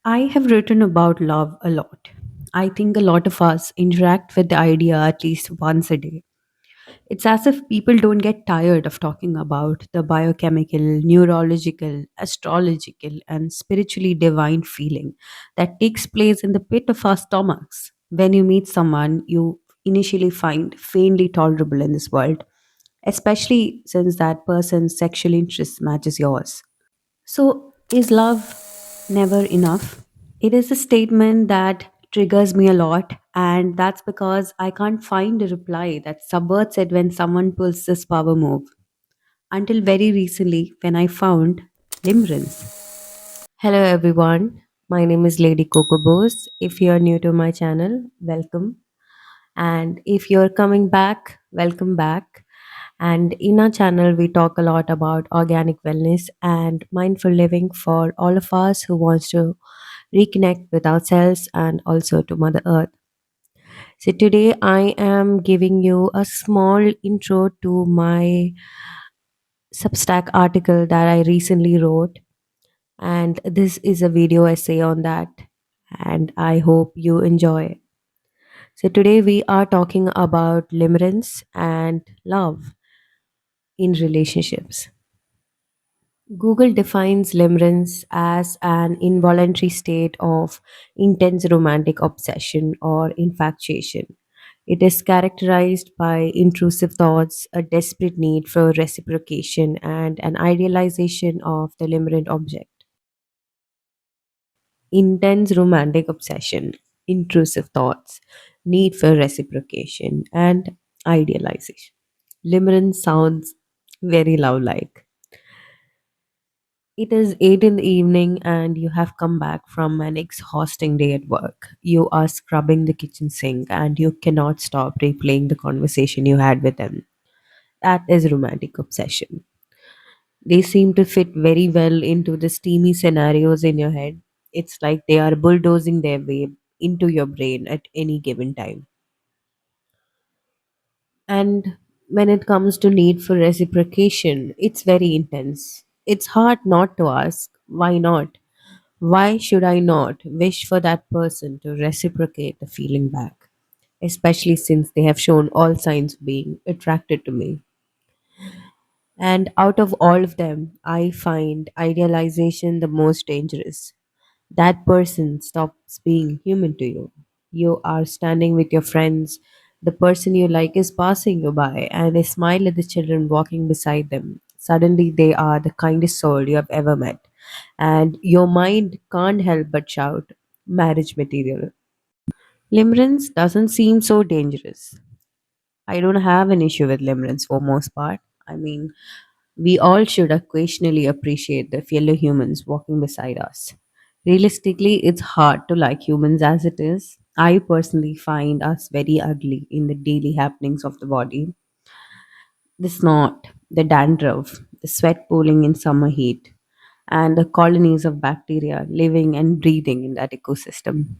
I have written about love a lot. I think a lot of us interact with the idea at least once a day. It's as if people don't get tired of talking about the biochemical, neurological, astrological, and spiritually divine feeling that takes place in the pit of our stomachs when you meet someone you initially find faintly tolerable in this world, especially since that person's sexual interest matches yours. So, is love never enough? It is a statement that triggers me a lot, and that's because I can't find a reply that subverts it when someone pulls this power move. Until very recently, when I found Limerence. Hello, everyone. My name is Lady Coco Bose. If you're new to my channel, welcome. And if you're coming back, welcome back. And in our channel, we talk a lot about organic wellness and mindful living for all of us who wants to reconnect with ourselves and also to Mother Earth. So today I am giving you a small intro to my Substack article that I recently wrote, and this is a video essay on that, and I hope you enjoy. So today we are talking about limerence and love in relationships. Google defines limerence as an involuntary state of intense romantic obsession or infatuation. It is characterized by intrusive thoughts, a desperate need for reciprocation, and an idealization of the limerent object. Intense romantic obsession, intrusive thoughts, need for reciprocation, and idealization. Limerence sounds very love like. It is 8 in the evening and you have come back from an exhausting day at work. You are scrubbing the kitchen sink and you cannot stop replaying the conversation you had with them. That is romantic obsession. They seem to fit very well into the steamy scenarios in your head. It's like they are bulldozing their way into your brain at any given time. And when it comes to need for reciprocation, it's very intense. It's hard not to ask, why not? Why should I not wish for that person to reciprocate the feeling back, especially since they have shown all signs of being attracted to me? And out of all of them, I find idealization the most dangerous. That person stops being human to you. You are standing with your friends, the person you like is passing you by, and they smile at the children walking beside them. Suddenly, they are the kindest soul you have ever met, and your mind can't help but shout, marriage material. Limerence doesn't seem so dangerous. I don't have an issue with limerence for most part. I mean, we all should occasionally appreciate the fellow humans walking beside us. Realistically, it's hard to like humans as it is. I personally find us very ugly in the daily happenings of the body. The snot, the dandruff, the sweat pooling in summer heat, and the colonies of bacteria living and breathing in that ecosystem.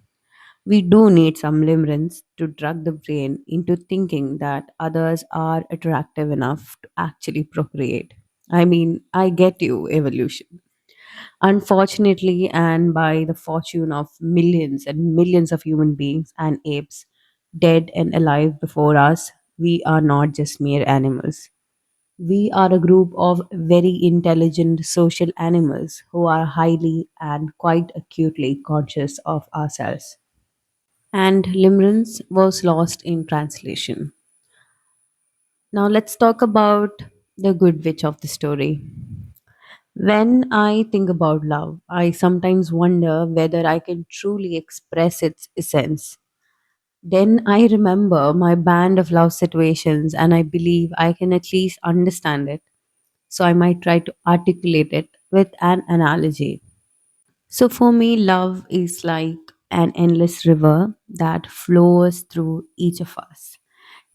We do need some limerence to drug the brain into thinking that others are attractive enough to actually procreate. I mean, I get you, evolution. Unfortunately, and by the fortune of millions and millions of human beings and apes, dead and alive before us, we are not just mere animals. We are a group of very intelligent social animals who are highly and quite acutely conscious of ourselves. And limerence was lost in translation. Now let's talk about the good witch of the story. When I think about love, I sometimes wonder whether I can truly express its essence. Then I remember my band of love situations and I believe I can at least understand it. So I might try to articulate it with an analogy. So for me, love is like an endless river that flows through each of us.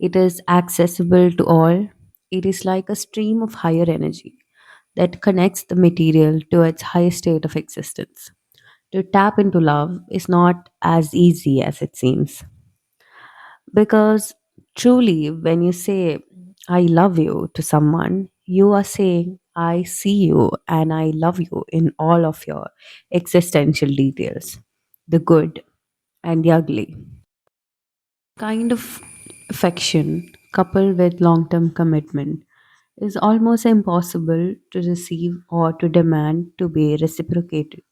It is accessible to all. It is like a stream of higher energy that connects the material to its highest state of existence. To tap into love is not as easy as it seems. Because truly, when you say, I love you to someone, you are saying, I see you and I love you in all of your existential details, the good and the ugly. Kind of affection coupled with long term commitment is almost impossible to receive or to demand to be reciprocated.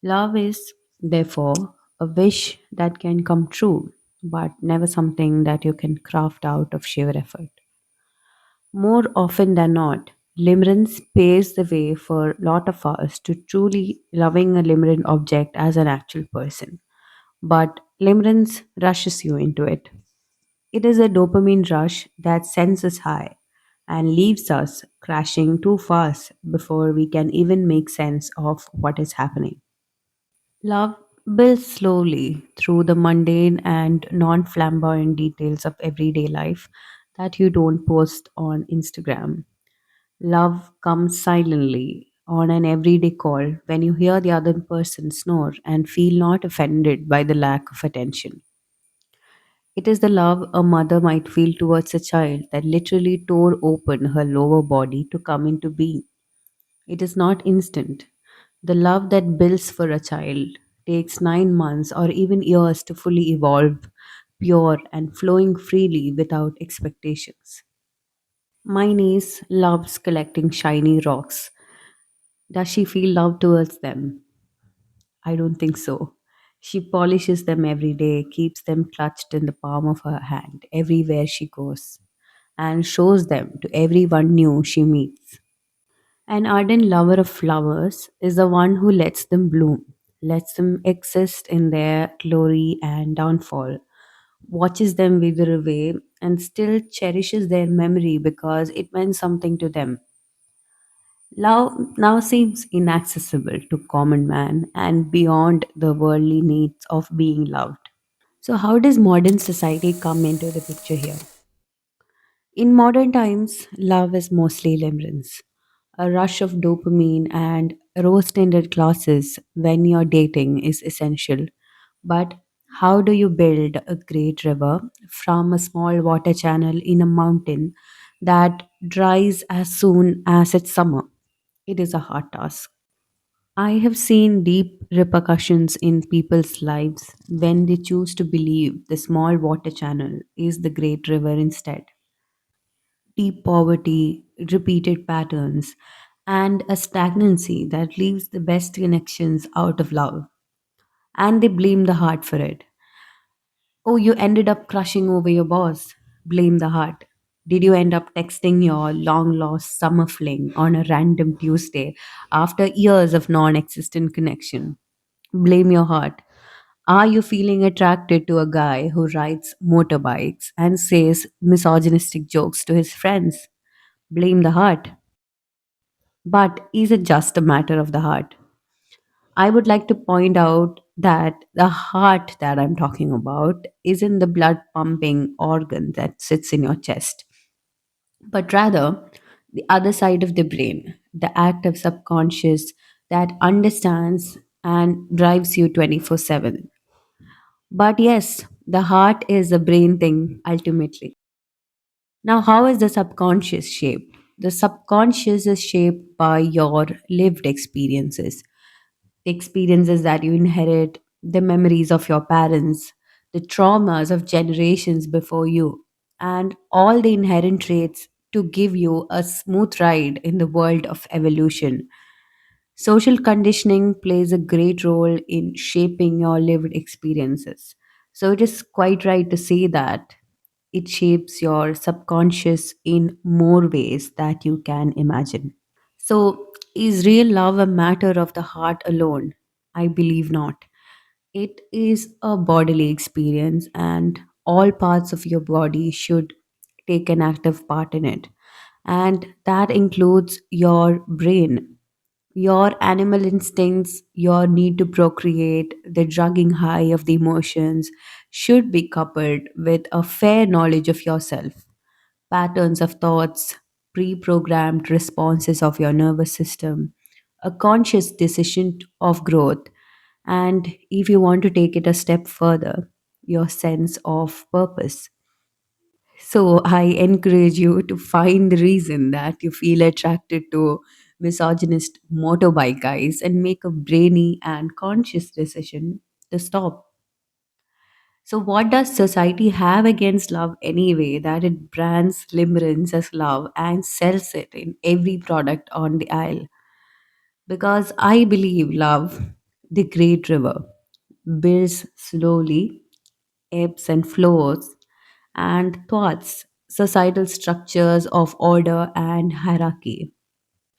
Love is, therefore, a wish that can come true, but never something that you can craft out of sheer effort. More often than not, limerence paves the way for a lot of us to truly loving a limerent object as an actual person. But limerence rushes you into it. It is a dopamine rush that sends us high and leaves us crashing too fast before we can even make sense of what is happening. Love builds slowly through the mundane and non flamboyant details of everyday life that you don't post on Instagram. Love comes silently on an everyday call when you hear the other person snore and feel not offended by the lack of attention. It is the love a mother might feel towards a child that literally tore open her lower body to come into being. It is not instant. The love that builds for a child takes 9 months or even years to fully evolve, pure and flowing freely without expectations. My niece loves collecting shiny rocks. Does she feel love towards them? I don't think so. She polishes them every day, keeps them clutched in the palm of her hand everywhere she goes, and shows them to everyone new she meets. An ardent lover of flowers is the one who lets them bloom, lets them exist in their glory and downfall, watches them wither away, and still cherishes their memory because it meant something to them. Love now seems inaccessible to common man and beyond the worldly needs of being loved. So, how does modern society come into the picture here? In modern times, love is mostly limerence, a rush of dopamine and rose tinted glasses when you're dating is essential. But how do you build a great river from a small water channel in a mountain that dries as soon as it's summer? It is a hard task. I have seen deep repercussions in people's lives when they choose to believe the small water channel is the great river instead. Deep poverty, repeated patterns, and a stagnancy that leaves the best connections out of love. And they blame the heart for it. Oh, you ended up crushing over your boss. Blame the heart. Did you end up texting your long lost summer fling on a random Tuesday after years of non existent connection? Blame your heart. Are you feeling attracted to a guy who rides motorbikes and says misogynistic jokes to his friends? Blame the heart. But is it just a matter of the heart? I would like to point out that the heart that I'm talking about isn't the blood pumping organ that sits in your chest, but rather the other side of the brain, the active subconscious that understands and drives you 24/7. But yes, the heart is a brain thing ultimately. Now, how is the subconscious shaped? The subconscious is shaped by your lived experiences, the experiences that you inherit, the memories of your parents, the traumas of generations before you, and all the inherent traits to give you a smooth ride in the world of evolution. Social conditioning plays a great role in shaping your lived experiences. So it is quite right to say that it shapes your subconscious in more ways that you can imagine. So, is real love a matter of the heart alone? I believe not. It is a bodily experience, and all parts of your body should take an active part in it. And that includes your brain, your animal instincts, your need to procreate, the drugging high of the emotions should be coupled with a fair knowledge of yourself, patterns of thoughts, pre programmed responses of your nervous system, a conscious decision of growth, and if you want to take it a step further, your sense of purpose. So I encourage you to find the reason that you feel attracted to misogynist motorbike guys and make a brainy and conscious decision to stop. So, what does society have against love anyway that it brands limerence as love and sells it in every product on the aisle? Because I believe love, the great river, builds slowly, ebbs and flows, and thoughts, societal structures of order and hierarchy.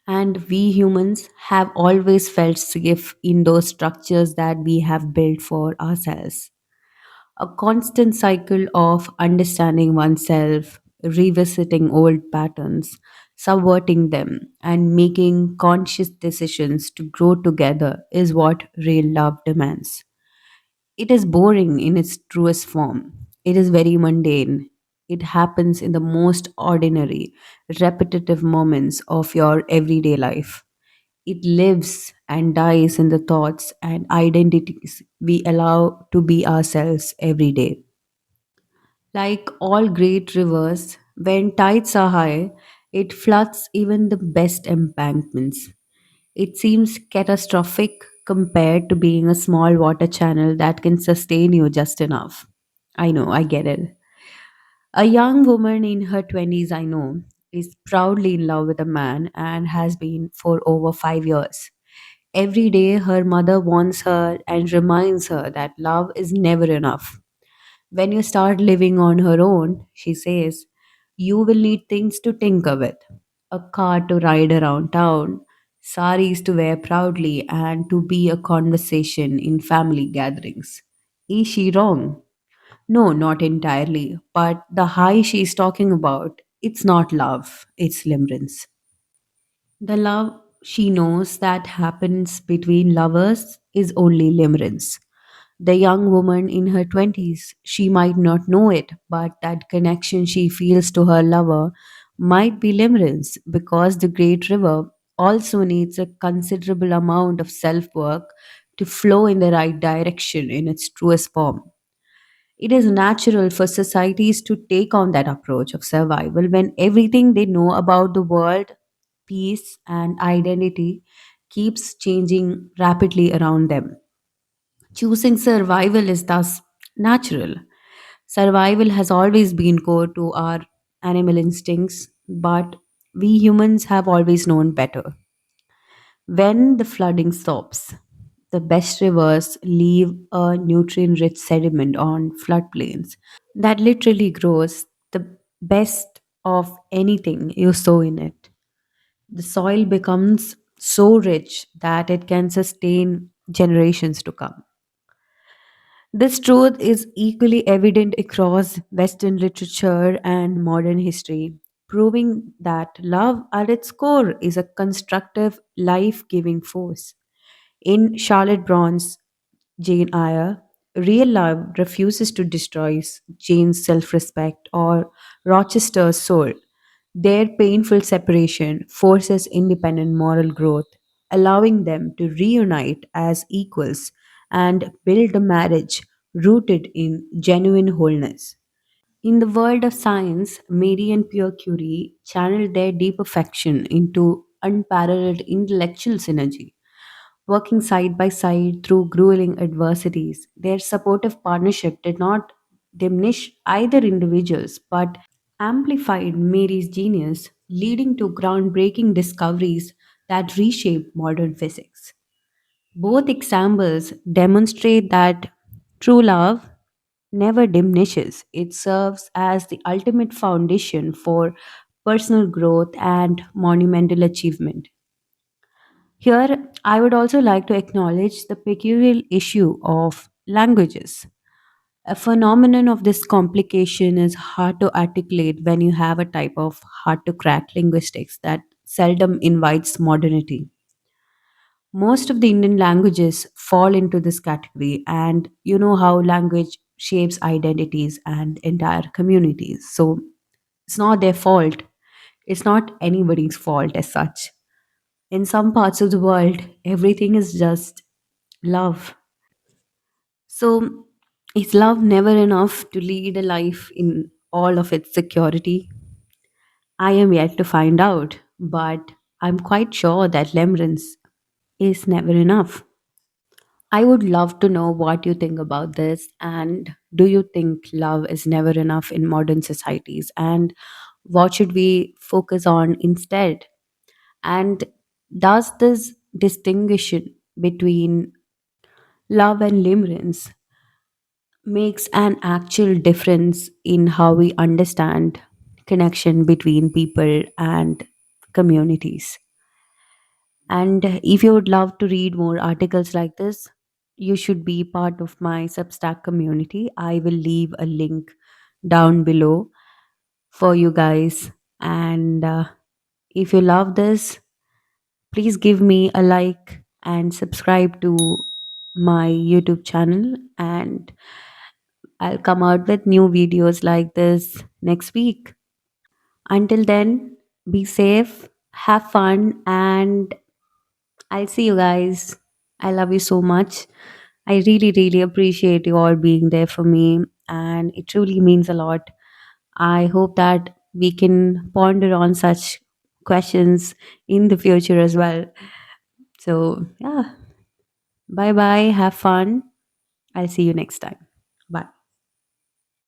And we humans have always felt safe in those structures that we have built for ourselves. A constant cycle of understanding oneself, revisiting old patterns, subverting them, and making conscious decisions to grow together is what real love demands. It is boring in its truest form. It is very mundane. It happens in the most ordinary, repetitive moments of your everyday life. It lives and dies in the thoughts and identities we allow to be ourselves every day. Like all great rivers, when tides are high, it floods even the best embankments. It seems catastrophic compared to being a small water channel that can sustain you just enough. I know, I get it. A young woman in her 20s, I know, is proudly in love with a man and has been for over 5 years. Every day, her mother warns her and reminds her that love is never enough. When you start living on her own, she says, you will need things to tinker with, a car to ride around town, saris to wear proudly, and to be a conversation in family gatherings. Is she wrong? No, not entirely. But the high she's talking about, it's not love, it's limerence. The love she knows that happens between lovers is only limerence. The young woman in her 20s, she might not know it, but that connection she feels to her lover might be limerence because the great river also needs a considerable amount of self work to flow in the right direction in its truest form. It is natural for societies to take on that approach of survival when everything they know about the world, peace, and identity keeps changing rapidly around them. Choosing survival is thus natural. Survival has always been core to our animal instincts, but we humans have always known better. When the flooding stops, the best rivers leave a nutrient rich sediment on floodplains that literally grows the best of anything you sow in it. The soil becomes so rich that it can sustain generations to come. This truth is equally evident across Western literature and modern history, proving that love at its core is a constructive, life giving force. In Charlotte Bronte's Jane Eyre, real love refuses to destroy Jane's self respect or Rochester's soul. Their painful separation forces independent moral growth, allowing them to reunite as equals and build a marriage rooted in genuine wholeness. In the world of science, Marie and Pierre Curie channeled their deep affection into unparalleled intellectual synergy. Working side by side through grueling adversities, their supportive partnership did not diminish either individuals but amplified Mary's genius, leading to groundbreaking discoveries that reshaped modern physics. Both examples demonstrate that true love never diminishes, it serves as the ultimate foundation for personal growth and monumental achievement. Here, I would also like to acknowledge the peculiar issue of languages. A phenomenon of this complication is hard to articulate when you have a type of hard to crack linguistics that seldom invites modernity. Most of the Indian languages fall into this category, and you know how language shapes identities and entire communities. So it's not their fault, it's not anybody's fault as such. In some parts of the world, everything is just love. So, is love never enough to lead a life in? all of its security? I am yet to find out, but I'm quite sure that Limerence is never enough. I would love to know what you think about this, and do you think love is never enough in modern societies, and what should we focus on instead? And does this distinction between love and limerence makes an actual difference in how we understand connection between people and communities? And if you would love to read more articles like this, you should be part of my Substack community. I will leave a link down below for you guys. And if you love this, please give me a like and subscribe to my YouTube channel. And I'll come out with new videos like this next week. Until then, be safe, have fun, and I'll see you guys. I love you so much. I really, really appreciate you all being there for me, and it truly means a lot. I hope that we can ponder on such questions in the future as well. So, yeah, bye bye. Have fun. I'll see you next time.